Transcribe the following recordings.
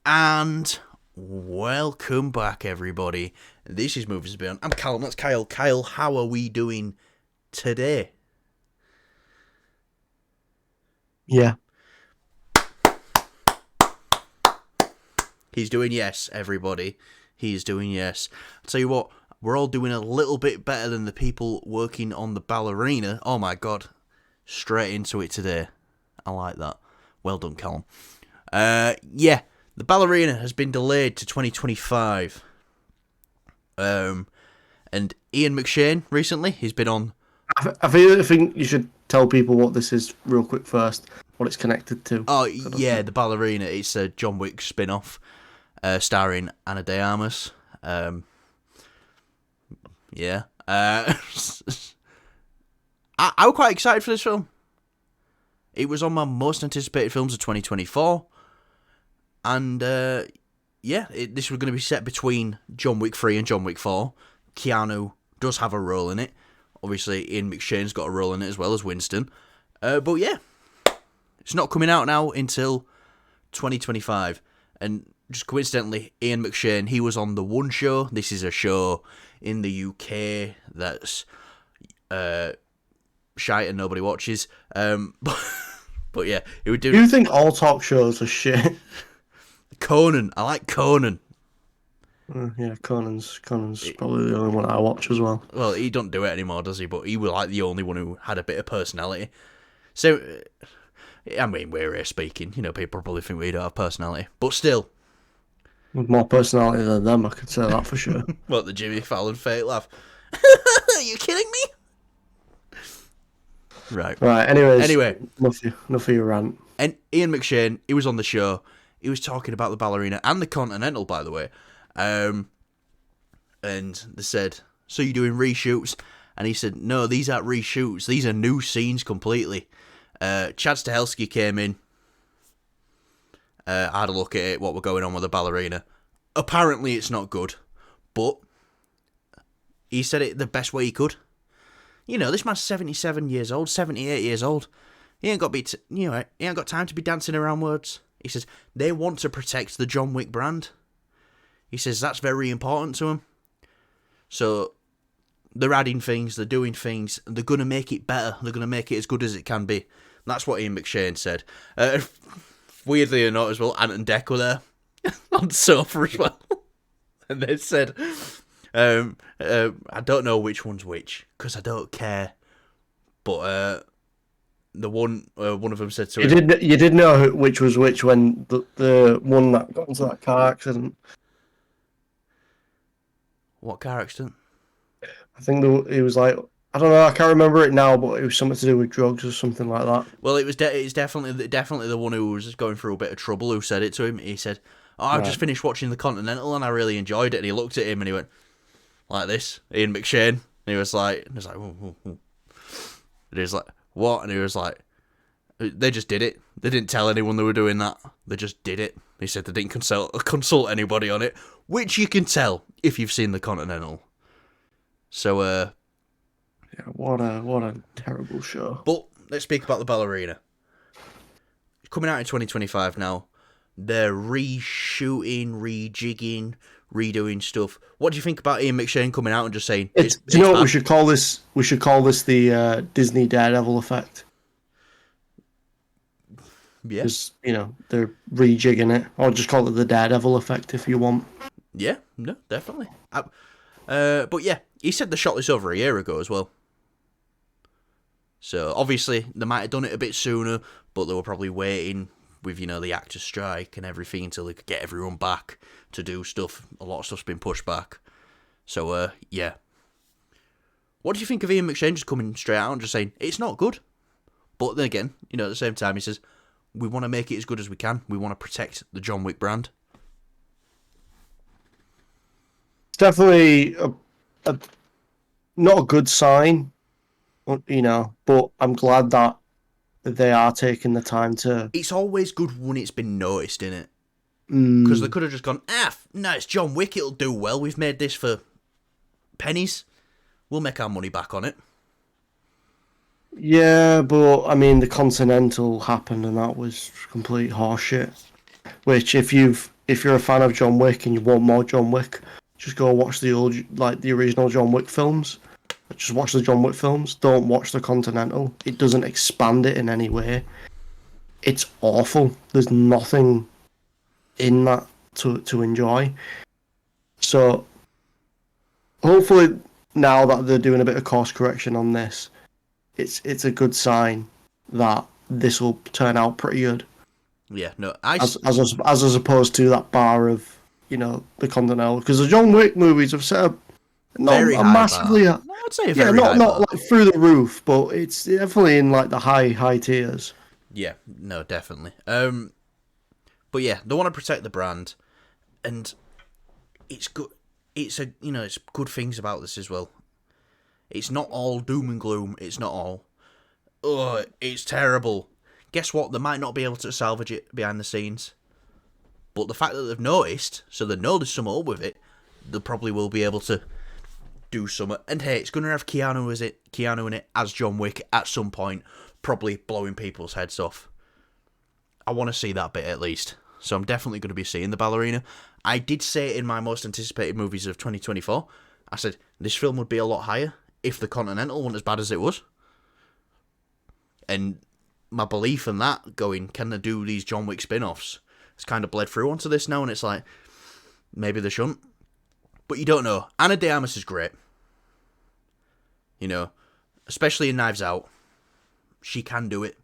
And welcome back, everybody. This is Movies Beyond. I'm Callum, that's Kyle. Kyle, how are we doing today? Yeah. He's doing yes, everybody. He's doing yes. I'll tell you what, we're all doing a little bit better than the people working on the ballerina. Oh my god. Straight into it today. I like that. Well done, Callum. Yeah. The ballerina has been delayed to 2025. And Ian McShane recently, he's been on. I think you should tell people what this is real quick first, what it's connected to. Oh, yeah, the ballerina. It's a John Wick spin-off starring Ana de Armas. Yeah. I was quite excited for this film. It was on my most anticipated films of 2024. And, this was going to be set between John Wick 3 and John Wick 4. Keanu does have a role in it. Obviously, Ian McShane's got a role in it as well as Winston. But yeah, it's not coming out now until 2025. And just coincidentally, Ian McShane, he was on The One Show. This is a show in the UK that's shite and nobody watches. But yeah, it would do. Do you think all talk shows are shit? Conan. I like Conan. Yeah, Conan's probably the only one I watch as well. Well, he don't do it anymore, does he? But he was like the only one who had a bit of personality. So, I mean, we're here speaking. You know, people probably think we don't have personality. But still. With more personality than them, I could say that for sure. What, the Jimmy Fallon fake laugh? Are you kidding me? Right. Anyway, enough of your rant. And Ian McShane, he was on the show. He was talking about the ballerina and the Continental, by the way. And they said, so you're doing reshoots? And he said, no, these aren't reshoots. These are new scenes completely. Chad Stahelski came in. Had a look at it, what we're going on with the ballerina. Apparently it's not good. But he said it the best way he could. You know, this man's 77 years old, 78 years old. He ain't got he ain't got time to be dancing around words. He says, they want to protect the John Wick brand. He says that's very important to him. So, they're adding things, they're doing things, and they're going to make it better. They're going to make it as good as it can be. That's what Ian McShane said. Weirdly or not as well, Ant and Dec were there on the sofa as well. And they said, I don't know which one's which, because I don't care. But the one of them said to him... You did know which was which when the one that got into that car accident. What car accident? I think it was like, I don't know, I can't remember it now, but it was something to do with drugs or something like that. Well, it's definitely the one who was going through a bit of trouble who said it to him. He said, I've just finished watching the Continental and I really enjoyed it. And he looked at him and he went, like this, Ian McShane. And he was like, whoa, whoa, whoa. And he was like, what? And he was like, they just did it. They didn't tell anyone they were doing that. They just did it. He said they didn't consult anybody on it, which you can tell if you've seen the Continental. So, yeah, what a terrible show. But let's speak about the ballerina. It's coming out in 2025 now. They're reshooting, rejigging, redoing stuff. What do you think about Ian McShane coming out and just saying? Do you know what we should call this? We should call this the Disney Daredevil effect. Yeah, because they're rejigging it, or just call it the Daredevil effect if you want. Yeah, no, definitely. But yeah, he said they shot this over a year ago as well. So obviously they might have done it a bit sooner, but they were probably waiting with the actors' strike and everything until they could get everyone back to do stuff. A lot of stuff's been pushed back. So yeah. What do you think of Ian McShane just coming straight out and just saying it's not good? But then again, at the same time he says we want to make it as good as we can. We want to protect the John Wick brand. It's definitely not a good sign, but I'm glad that they are taking the time to... It's always good when it's been noticed, innit? Because they could have just gone, no, it's John Wick, it'll do well. We've made this for pennies. We'll make our money back on it. Yeah, but I mean, the Continental happened and that was complete horseshit. Which, if you've if you're a fan of John Wick and you want more John Wick, just go watch the original John Wick films. Just watch the John Wick films. Don't watch the Continental. It doesn't expand it in any way. It's awful. There's nothing in that to enjoy. So hopefully now that they're doing a bit of course correction on this, it's a good sign that this will turn out pretty good. Yeah, no, as opposed to that bar of the Continental, because the John Wick movies have set up very high massively. Bar. I'd say very high not bar. like through the roof, but it's definitely in like the high tiers. Yeah, no, definitely. But yeah, they want to protect the brand, and it's good. It's it's good things about this as well. It's not all doom and gloom. It's not all, oh, it's terrible. Guess what? They might not be able to salvage it behind the scenes, but the fact that they've noticed, so they know there's something up with it, they probably will be able to do something. And hey, it's going to have Keanu in it as John Wick at some point, probably blowing people's heads off. I want to see that bit at least. So I'm definitely going to be seeing the ballerina. I did say in my most anticipated movies of 2024, I said this film would be a lot higher if the Continental wasn't as bad as it was. And my belief in that, going, can they do these John Wick spin-offs? It's kind of bled through onto this now, and it's like, maybe they shouldn't. But you don't know. Ana de Armas is great. Especially in Knives Out. She can do it.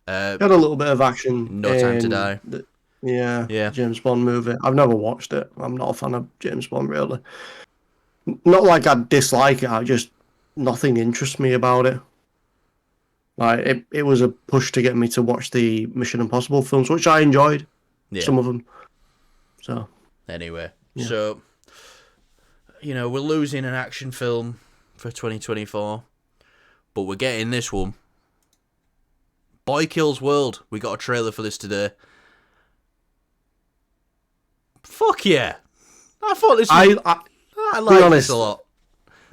Had a little bit of action. No Time to Die. Yeah. James Bond movie. I've never watched it. I'm not a fan of James Bond, really. Not like I dislike it. Nothing interests me about it. Like it was a push to get me to watch the Mission Impossible films, which I enjoyed. Yeah. Some of them. So anyway, so we're losing an action film for 2024, but we're getting this one. Boy Kills World. We got a trailer for this today. Fuck yeah! I thought this. I like this a lot.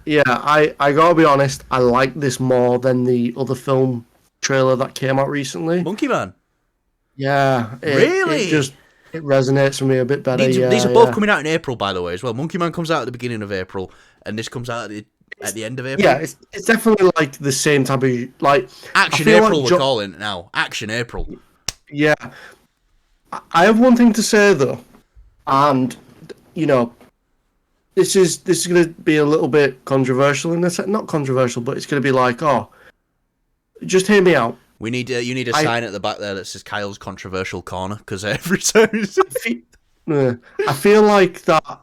Yeah, I gotta be honest. I like this more than the other film trailer that came out recently. Monkey Man. Yeah, really. It resonates with me a bit better. These are both coming out in April, by the way, as well. Monkey Man comes out at the beginning of April, and this comes out at the end of April. Yeah, it's definitely like the same type of like Action April. We're calling it now. Action April. Yeah, I have one thing to say though, and this is going to be a little bit controversial in this. Not controversial, but it's going to be like, just hear me out. You need a sign at the back there that says Kyle's Controversial Corner, because every time I feel like that,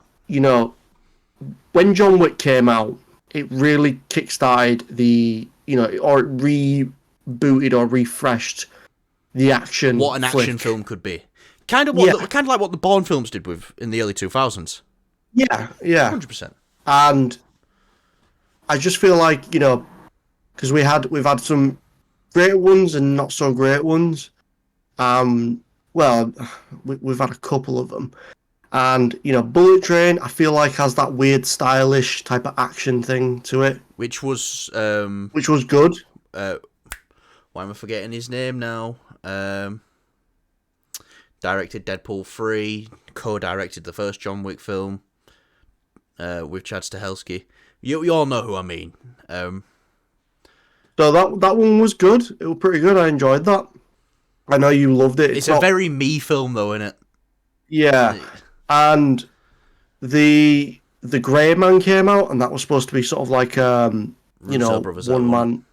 when John Wick came out, it really kickstarted the, or rebooted or refreshed the action. What an action film could be. Kind of like what the Bourne films did in the early 2000s. Yeah. 100%. And I just feel like, because we've had some great ones and not so great ones. Well, we've had a couple of them. And, Bullet Train, I feel like has that weird stylish type of action thing to it. Which was good. Why am I forgetting his name now? Directed Deadpool 3, co-directed the first John Wick film with Chad Stahelski. You all know who I mean. So that one was good. It was pretty good. I enjoyed that. I know you loved it. It's a very me film, though, isn't it? Yeah. And the Grey Man came out, and that was supposed to be sort of like one man.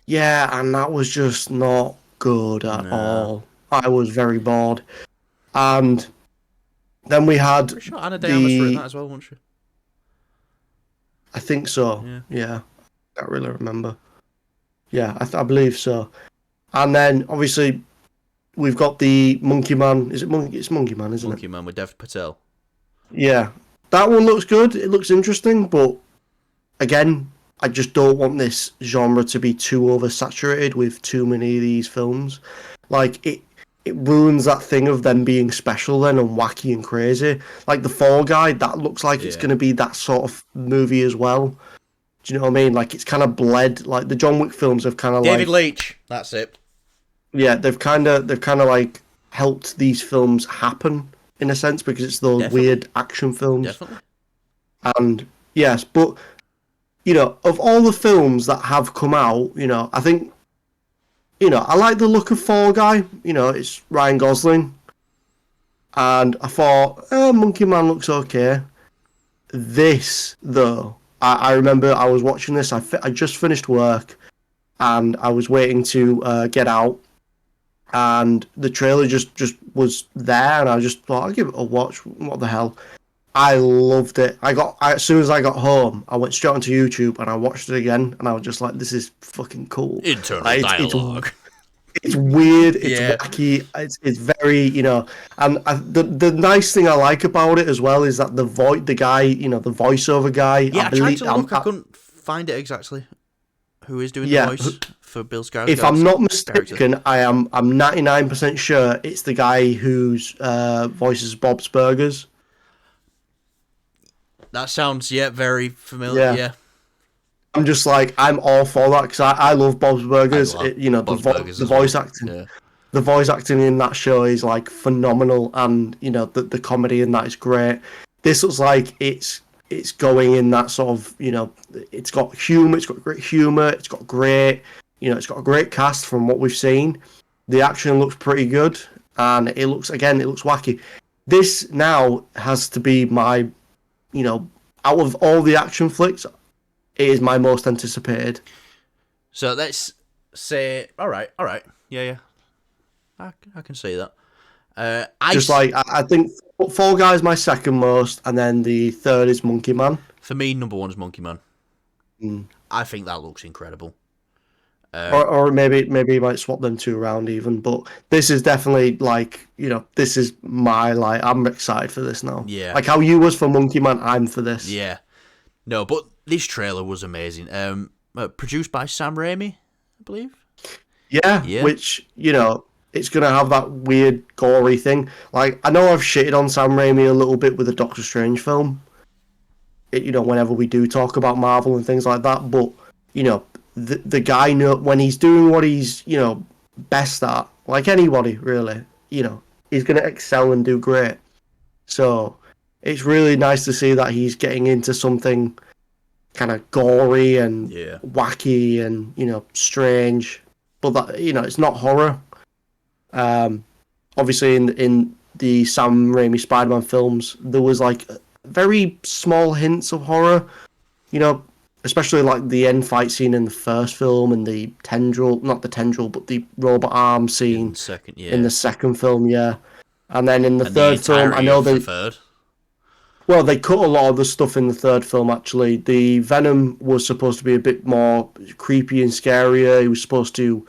Yeah, and that was just not good at all. I was very bored. And then we had sure Ana de Armas were in that as well, wasn't she? I think so. Yeah. I can't really remember. Yeah, I believe so. And then obviously we've got the Monkey Man. Is it Monkey? It's Monkey Man, isn't it? Monkey Man with Dev Patel. Yeah, that one looks good. It looks interesting, but again, I just don't want this genre to be too oversaturated with too many of these films. Like it ruins that thing of them being special then and wacky and crazy. Like the Fall Guy, that looks like it's going to be that sort of movie as well. Do you know what I mean? Like it's kind of bled. Like the John Wick films have kind of David Leitch. That's it. Yeah, they've kind of like helped these films happen in a sense, because it's those Definitely. weird action films. Definitely. And yes, but of all the films that have come out, I think, I like the look of Fall Guy. It's Ryan Gosling, and I thought, Monkey Man looks okay. This though, I remember I was watching this. I just finished work, and I was waiting to get out, and the trailer just was there, and I just thought, I'll give it a watch. What the hell? I loved it. As soon as I got home, I went straight onto YouTube and I watched it again, and I was just like, this is fucking cool. Internal Like, dialogue. It's weird. It's Yeah. wacky. It's very, and the nice thing I like about it as well is that the guy, the voiceover guy. Yeah, I tried to look. I couldn't find it exactly. Who is doing the voice for Bill Skarsgård? If I'm not mistaken, I'm 99% sure it's the guy whose voices Bob's Burgers. That sounds very familiar. Yeah. I'm just like, I'm all for that, because I love Bob's Burgers. The voice acting. Yeah. The voice acting in that show is like phenomenal, and the comedy in that is great. This looks like it's going in that sort of, it's got humor, it's got great humor, it's got great, it's got a great cast from what we've seen. The action looks pretty good, and it looks wacky. This now has to be my, out of all the action flicks, it is my most anticipated. So let's say, all right, yeah, I can see that. I think Fall Guy's my second most, and then the third is Monkey Man. For me, number one is Monkey Man. I think that looks incredible. Or maybe you might swap them two around even, but this is definitely this is my I'm excited for this now. Yeah. Like how you was for Monkey Man, I'm for this. Yeah. No, but this trailer was amazing. Produced by Sam Raimi, I believe. Yeah. Which, it's going to have that weird, gory thing. Like, I know I've shitted on Sam Raimi a little bit with the Doctor Strange film. Whenever we do talk about Marvel and things like that. But, the guy, when he's doing what he's, best at, like anybody, really, he's going to excel and do great. So, it's really nice to see that he's getting into something kind of gory and wacky and, strange. But that, it's not horror. Obviously in the Sam Raimi Spider-Man films, there was like very small hints of horror, especially like the end fight scene in the first film and the the robot arm scene in the second film, and then in the third film, I know well, they cut a lot of the stuff in the third film, actually. The Venom was supposed to be a bit more creepy and scarier. He was supposed to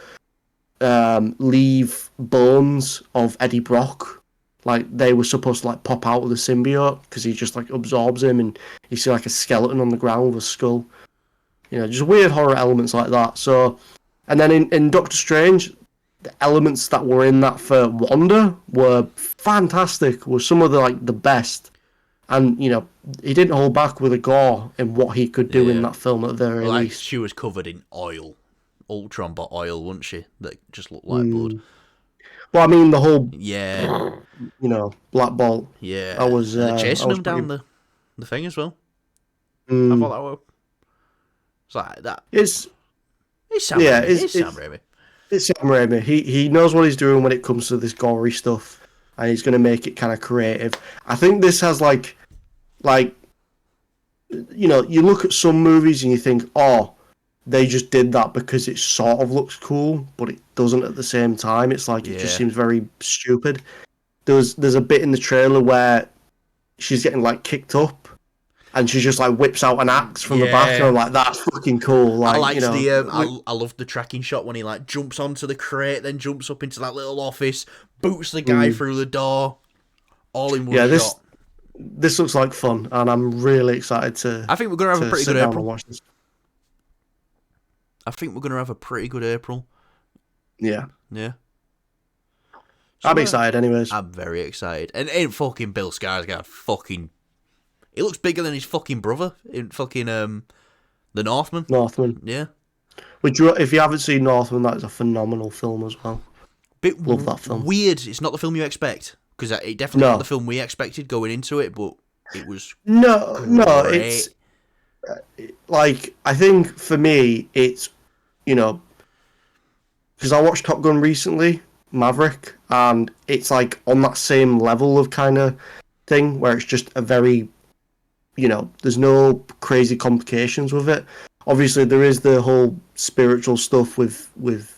leave bones of Eddie Brock. Like, they were supposed to, pop out of the symbiote, because he just, absorbs him, and you see, a skeleton on the ground with a skull. Just weird horror elements like that. So, and then in Doctor Strange, the elements that were in that for Wanda were fantastic, were some of the best. And, he didn't hold back with a gore in what he could do in that film at the very least. She was covered in oil. Ultron bot oil, wasn't she? That just looked like blood. Well, I mean, the whole... Yeah. Black Bolt. Yeah. I was... chasing him down the thing as well. I thought that was... It's like that. It's Sam Raimi. It's Sam Raimi. It's Sam Raimi. He knows what he's doing when it comes to this gory stuff. And he's going to make it kind of creative. I think this has, you look at some movies and you think, oh, they just did that because it sort of looks cool, but it doesn't at the same time. It's it just seems very stupid. There's a bit in the trailer where she's getting, kicked up, and she just, whips out an axe from the back, and I'm like, that's fucking cool. I liked I loved the tracking shot when he, jumps onto the crate, then jumps up into that little office, boots the guy through the door, all in one shot. This looks like fun, and I'm really excited to... I think we're going to have a pretty good April. I think we're going to have a pretty good April. Yeah. Yeah. So I'm excited anyways. I'm very excited. And ain't fucking Bill Skarsgård fucking... He looks bigger than his fucking brother in fucking The Northman. Northman. Yeah. Which, if you haven't seen Northman, that is a phenomenal film as well. Bit Love that film. weird. It's not the film you expect, because it definitely No. not the film we expected going into it, but it was No, great. it's like, I think for me, it's, because I watched Top Gun recently, Maverick, and it's like on that same level of kind of thing where it's just a very, there's no crazy complications with it. Obviously, there is the whole spiritual stuff with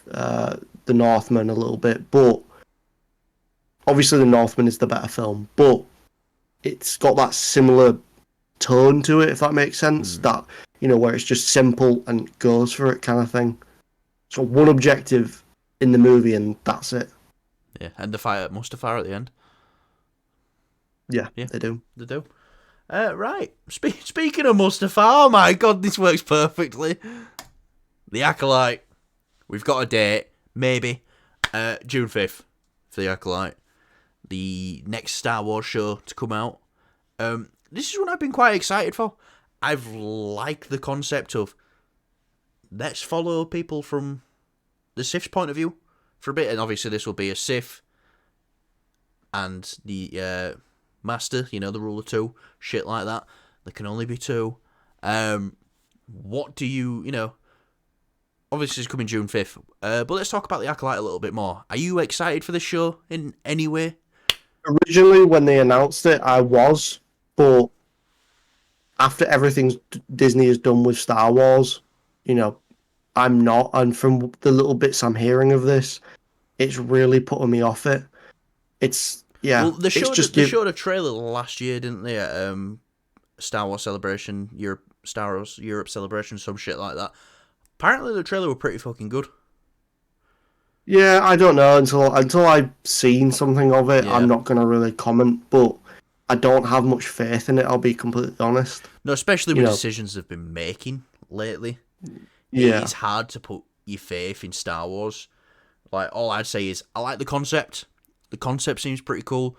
the Northman a little bit, but obviously the Northman is the better film, but it's got that similar tone to it, if that makes sense. That, where it's just simple and goes for it kind of thing. It's got one objective in the movie, and that's it. Yeah, and the fight at Mustafar at the end. Yeah, they do. They do. Right. Speaking of Mustafar, oh my god, this works perfectly. The Acolyte. We've got a date, maybe. June 5th for The Acolyte. The next Star Wars show to come out. This is one I've been quite excited for. I've liked the concept of let's follow people from the Sith's point of view for a bit, and obviously this will be a Sith and the Master, the rule of two, shit like that. There can only be two. What do you, obviously it's coming June 5th, but let's talk about the Acolyte a little bit more. Are you excited for the show in any way? Originally, when they announced it, I was, but after everything Disney has done with Star Wars, I'm not. And from the little bits I'm hearing of this, it's really putting me off it. It's, yeah. Well, they showed a trailer last year, didn't they? At Star Wars Celebration, Star Wars Europe Celebration, some shit like that. Apparently, the trailer were pretty fucking good. Yeah, I don't know until I've seen something of it. Yeah. I'm not going to really comment, but I don't have much faith in it. I'll be completely honest. No, especially with decisions they've been making lately. Yeah, it's hard to put your faith in Star Wars. Like, all I'd say is I like the concept. The concept seems pretty cool,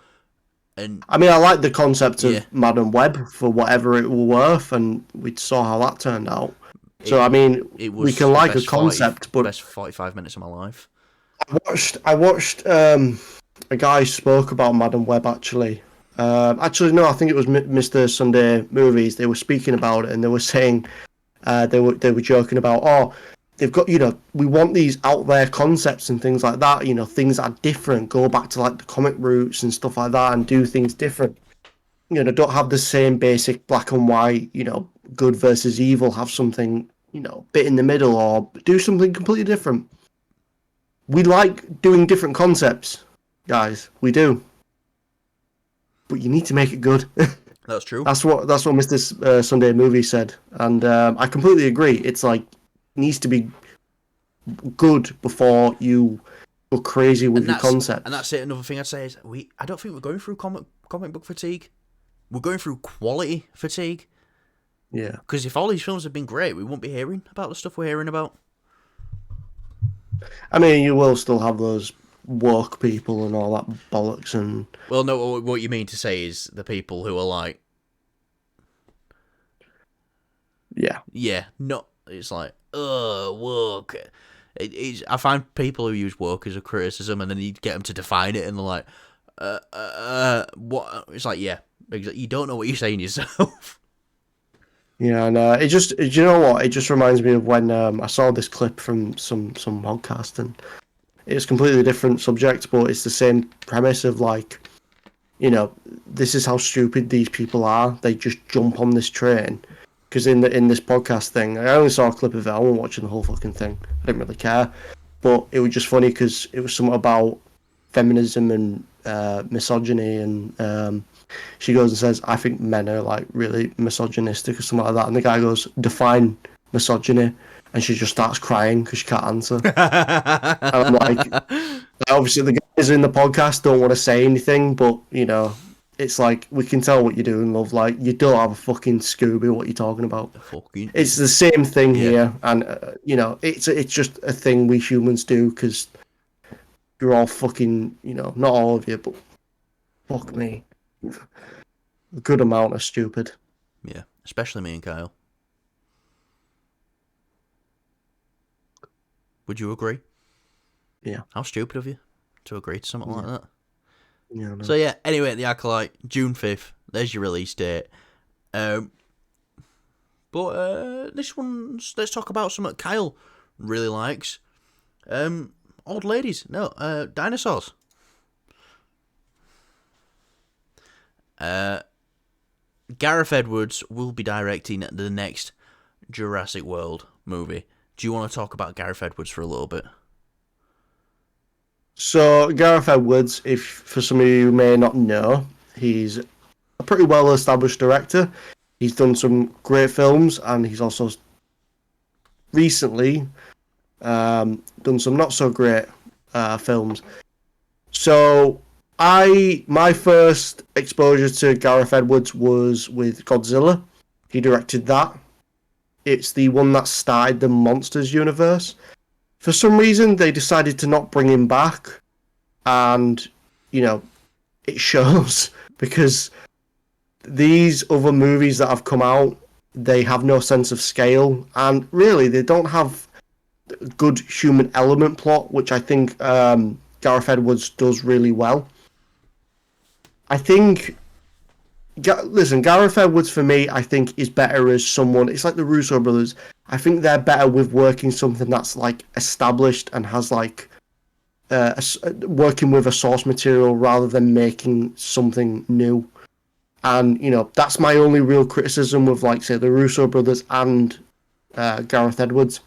and I mean, I like the concept of Madam Web for whatever it was worth, and we saw how that turned out. So I mean, we can like a concept, but best 45 minutes of my life. I watched a guy spoke about Madam Web actually. Actually, no, I think it was Mr. Sunday Movies. They were speaking about it, and they were saying they were joking about, they've got, we want these out there concepts and things like that. Things that are different. Go back to like the comic roots and stuff like that, and do things different. Don't have the same basic black and white. Good versus evil. Have something, bit in the middle, or do something completely different. We like doing different concepts, guys. We do. But you need to make it good. That's true. That's what Mr. Sunday Movie said, and I completely agree. It's like needs to be good before you go crazy with your concept. And that's it. Another thing I'd say is I don't think we're going through comic book fatigue. We're going through quality fatigue. Yeah. Because if all these films had been great, we wouldn't be hearing about the stuff we're hearing about. I mean, you will still have those woke people and all that bollocks and... Well, no, what you mean to say is the people who are like... Yeah. Yeah, it's like, woke. I find people who use woke as a criticism, and then you get them to define it, and they're like, what? It's like, yeah, you don't know what you're saying yourself. Yeah, and it just, do you know what? It just reminds me of when I saw this clip from some podcast, and it's a completely different subject, but it's the same premise of like, this is how stupid these people are. They just jump on this train. Because in this podcast thing, I only saw a clip of it. I wasn't watching the whole fucking thing. I didn't really care. But it was just funny because it was something about feminism and misogyny, and she goes and says, I think men are like really misogynistic or something like that. And the guy goes, define misogyny. And she just starts crying because she can't answer. And I'm like, obviously the guys in the podcast don't want to say anything, but, it's like, we can tell what you're doing, love. Like, you don't have a fucking Scooby, what you're talking about. It's the same thing here. And, it's just a thing we humans do because you're all fucking, not all of you, but fuck me. A good amount of stupid. Yeah, especially me and Kyle. Would you agree? Yeah. How stupid of you to agree to something like that. Yeah. No. So yeah, anyway, The Acolyte, June 5th. There's your release date. But this one's, let's talk about something Kyle really likes. Old ladies, no, dinosaurs. Gareth Edwards will be directing the next Jurassic World movie. Do you want to talk about Gareth Edwards for a little bit? So Gareth Edwards, if for some of you may not know, he's a pretty well-established director. He's done some great films, and he's also recently done some not so great films. So my first exposure to Gareth Edwards was with Godzilla. He directed that. It's the one that started the Monsters universe. For some reason, they decided to not bring him back, and it shows because these other movies that have come out, they have no sense of scale, and really they don't have good human element plot, which I think Gareth Edwards does really well. I think, Gareth Edwards for me, I think is better as someone. It's like the Russo brothers. I think they're better with working something that's like established and has like working with a source material rather than making something new. And that's my only real criticism with, like, say, the Russo brothers and Gareth Edwards.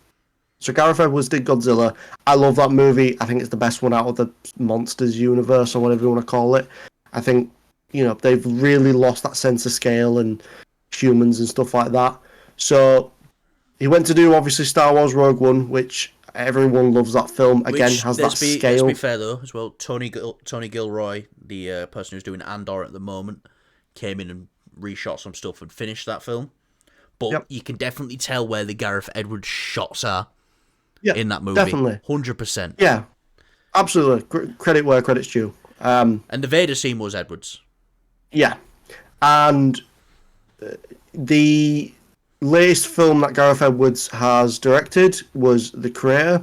So Gareth Edwards did Godzilla. I love that movie. I think it's the best one out of the Monsters universe, or whatever you want to call it. I think they've really lost that sense of scale and humans and stuff like that. So he went to do, obviously, Star Wars Rogue One, which everyone loves that film. Again, has that scale. Let's be fair, though, as well. Tony Gilroy, the person who's doing Andor at the moment, came in and reshot some stuff and finished that film. But you can definitely tell where the Gareth Edwards shots are in that movie. Definitely. 100%. Yeah, absolutely. Credit where credit's due. And the Vader scene was Edwards. Yeah. And the latest film that Gareth Edwards has directed was The Creator.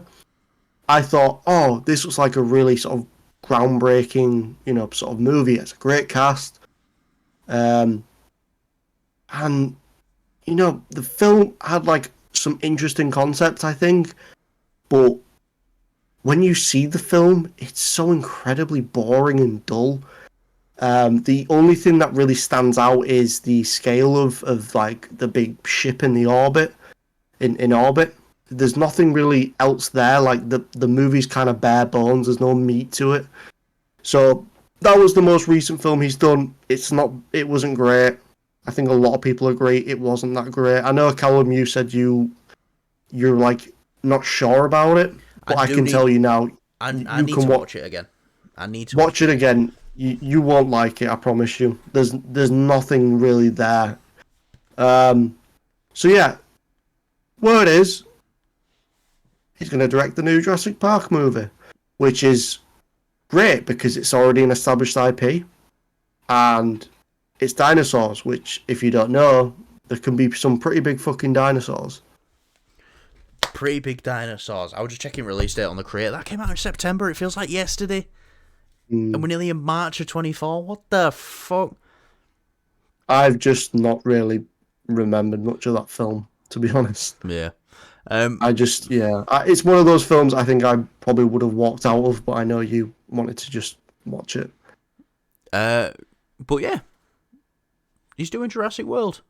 I thought, this looks like a really sort of groundbreaking, sort of movie. It's a great cast. And the film had like some interesting concepts, I think, but when you see the film, it's so incredibly boring and dull. The only thing that really stands out is the scale of like the big ship in the orbit, in orbit. There's nothing really else there. Like the movie's kind of bare bones. There's no meat to it. So that was the most recent film he's done. It wasn't great. I think a lot of people agree it wasn't that great. I know, Callum, you said you're like not sure about it, but I can tell you now. I need to watch it again. I need to watch it again. You won't like it, I promise you. There's nothing really there. So yeah, word is he's going to direct the new Jurassic Park movie, which is great because it's already an established IP, and it's dinosaurs, which, if you don't know, there can be some pretty big fucking dinosaurs. Pretty big dinosaurs. I was just checking release date on The Creator. That came out in September. It feels like yesterday. And we're nearly in March of 24. What the fuck? I've just not really remembered much of that film, to be honest. Yeah. It's one of those films I think I probably would have walked out of, but I know you wanted to just watch it. But yeah, he's doing Jurassic World.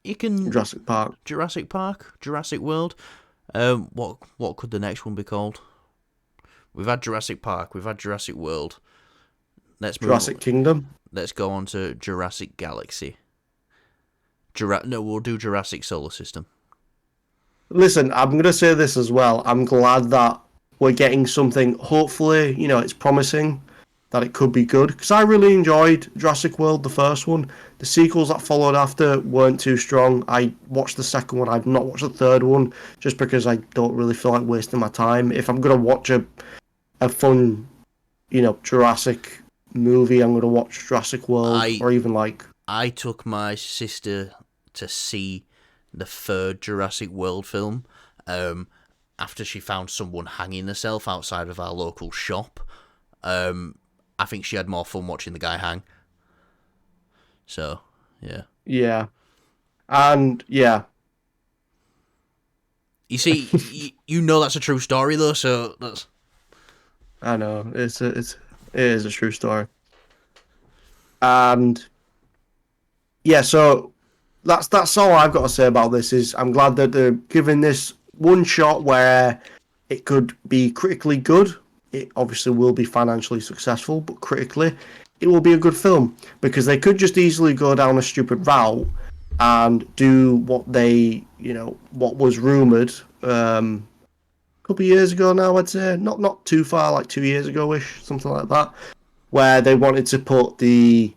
You can Jurassic Park, Jurassic World. What could the next one be called? We've had Jurassic Park. We've had Jurassic World. Jurassic Kingdom. Let's go on to Jurassic Galaxy. We'll do Jurassic Solar System. Listen, I'm going to say this as well. I'm glad that we're getting something. Hopefully, it's promising that it could be good. Because I really enjoyed Jurassic World, the first one. The sequels that followed after weren't too strong. I watched the second one. I've not watched the third one just because I don't really feel like wasting my time. If I'm going to watch a fun, Jurassic movie, I'm going to watch Jurassic World, or even like... I took my sister to see the third Jurassic World film after she found someone hanging herself outside of our local shop. I think she had more fun watching the guy hang. So, yeah. Yeah. And, yeah. You see, you know that's a true story, though, so that's... I know. It is a true story. And, yeah, so that's all I've got to say about this. Is I'm glad that they're giving this one shot where it could be critically good. It obviously will be financially successful, but critically, it will be a good film, because they could just easily go down a stupid route and do what what was rumored a couple of years ago now. I'd say not too far, like 2 years ago-ish, something like that, where they wanted to put the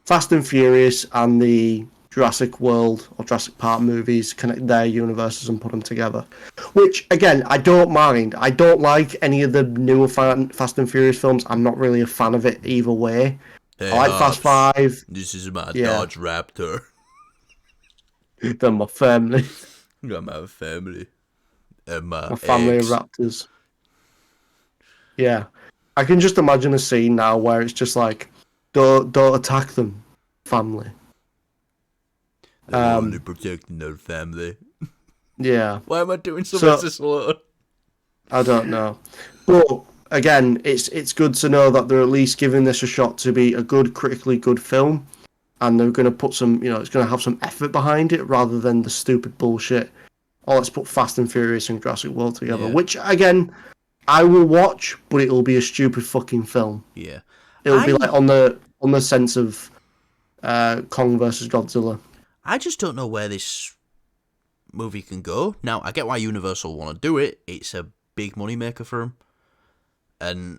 Fast and Furious and the Jurassic World or Jurassic Park movies, connect their universes and put them together. Which, again, I don't mind. I don't like any of the newer Fast and Furious films. I'm not really a fan of it either way. Hey, I like Fast 5. This is my Dodge Raptor. They're my family. Got my family. And My family eggs. of raptors. Yeah. I can just imagine a scene now where it's just like, don't attack them, family. They're only protecting their family. Yeah. Why am I doing something this alone? I don't know. But again, it's good to know that they're at least giving this a shot to be a good, critically good film, and they're going to put some, it's going to have some effort behind it rather than the stupid bullshit. Oh, let's put Fast and Furious and Jurassic World together, which again, I will watch, but it'll be a stupid fucking film. Yeah. It'll be like on the sense of Kong versus Godzilla. I just don't know where this movie can go. Now, I get why Universal want to do it. It's a big moneymaker for them. And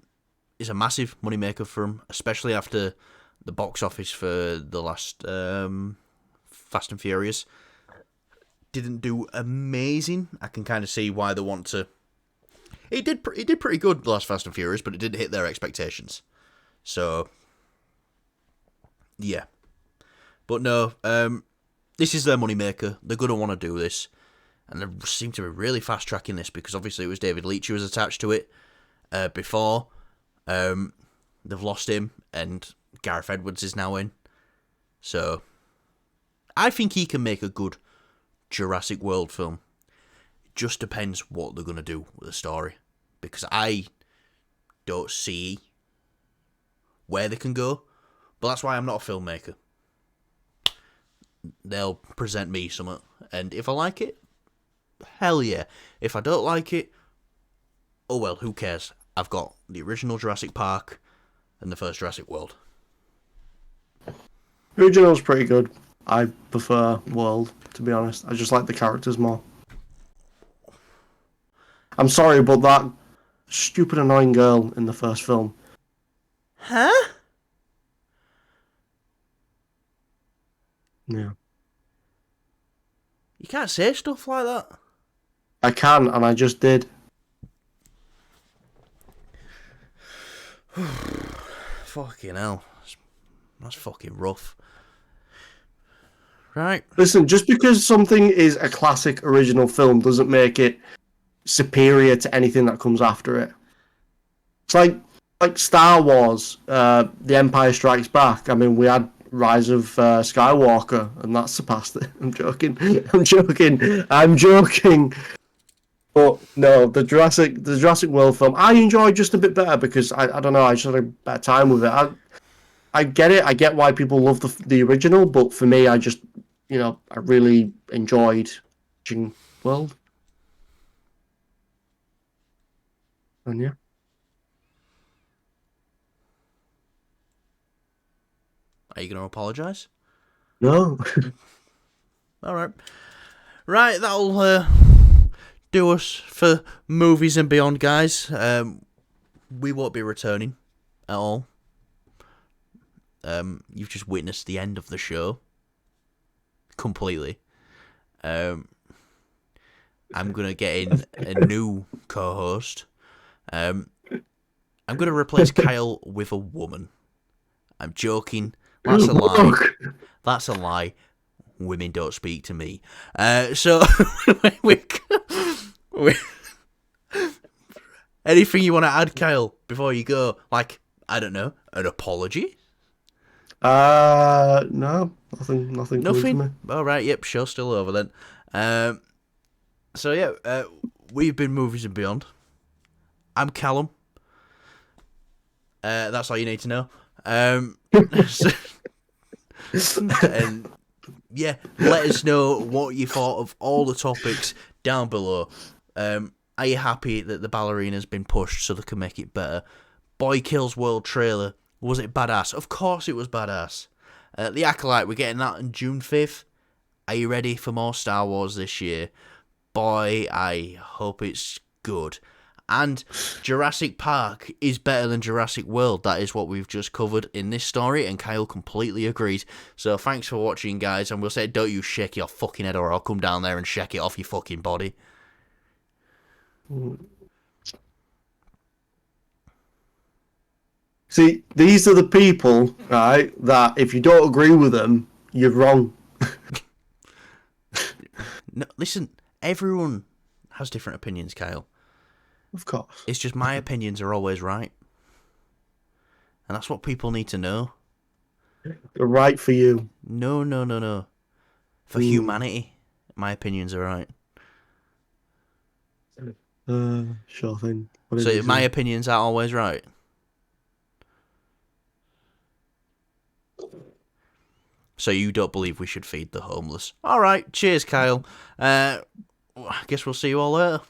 it's a massive moneymaker for them, especially after the box office for the last Fast and Furious didn't do amazing. I can kind of see why they want to... It did pretty good, the last Fast and Furious, but it didn't hit their expectations. So, yeah. But no, this is their moneymaker. They're going to want to do this. And they seem to be really fast-tracking this, because obviously it was David Leitch who was attached to it before. They've lost him, and Gareth Edwards is now in. So, I think he can make a good Jurassic World film. It just depends what they're going to do with the story. Because I don't see where they can go. But that's why I'm not a filmmaker. They'll present me something, and if I like it, hell yeah. If I don't like it, oh well, who cares? I've got the original Jurassic Park and the first Jurassic World. The original's pretty good. I prefer World, to be honest. I just like the characters more. I'm sorry, but that stupid annoying girl in the first film. Huh? Yeah. You can't say stuff like that. I can, and I just did. Fucking hell. That's fucking rough. Right. Listen, just because something is a classic original film doesn't make it superior to anything that comes after it. It's like Star Wars, The Empire Strikes Back. I mean, we had Rise of Skywalker, and that surpassed it. I'm joking. But no, the Jurassic World film, I enjoyed just a bit better because I don't know, I just had a better time with it. I get it. I get why people love the original, but for me, I just, I really enjoyed watching World. And yeah. Are you going to apologise? No. All right. Right, that'll do us for movies and beyond, guys. We won't be returning at all. You've just witnessed the end of the show. Completely. I'm going to get in a new co-host. I'm going to replace Kyle with a woman. I'm joking. That's a lie. That's a lie. Women don't speak to me. So, anything you want to add, Kyle, before you go? Like, I don't know, an apology? No, nothing coming to me. All right, yep, show's still over then. So yeah, we've been Movies and Beyond. I'm Callum. That's all you need to know. And yeah, let us know what you thought of all the topics down below. Are you happy that the ballerina's been pushed so they can make it better? Boy Kills World trailer, was it badass? Of course it was badass. The Acolyte, we're getting that on June 5th. Are you ready for more Star Wars this year? Boy, I hope it's good. And Jurassic Park is better than Jurassic World. That is what we've just covered in this story, and Kyle completely agrees. So thanks for watching, guys, and we'll say, don't you shake your fucking head or I'll come down there and shake it off your fucking body. See, these are the people, right, that if you don't agree with them, you're wrong. No, listen, everyone has different opinions, Kyle. Of course. It's just my opinions are always right. And that's what people need to know. They're right for you. No. For humanity, my opinions are right. Sure thing. So my opinions are always right? So you don't believe we should feed the homeless? All right, cheers, Kyle. I guess we'll see you all later.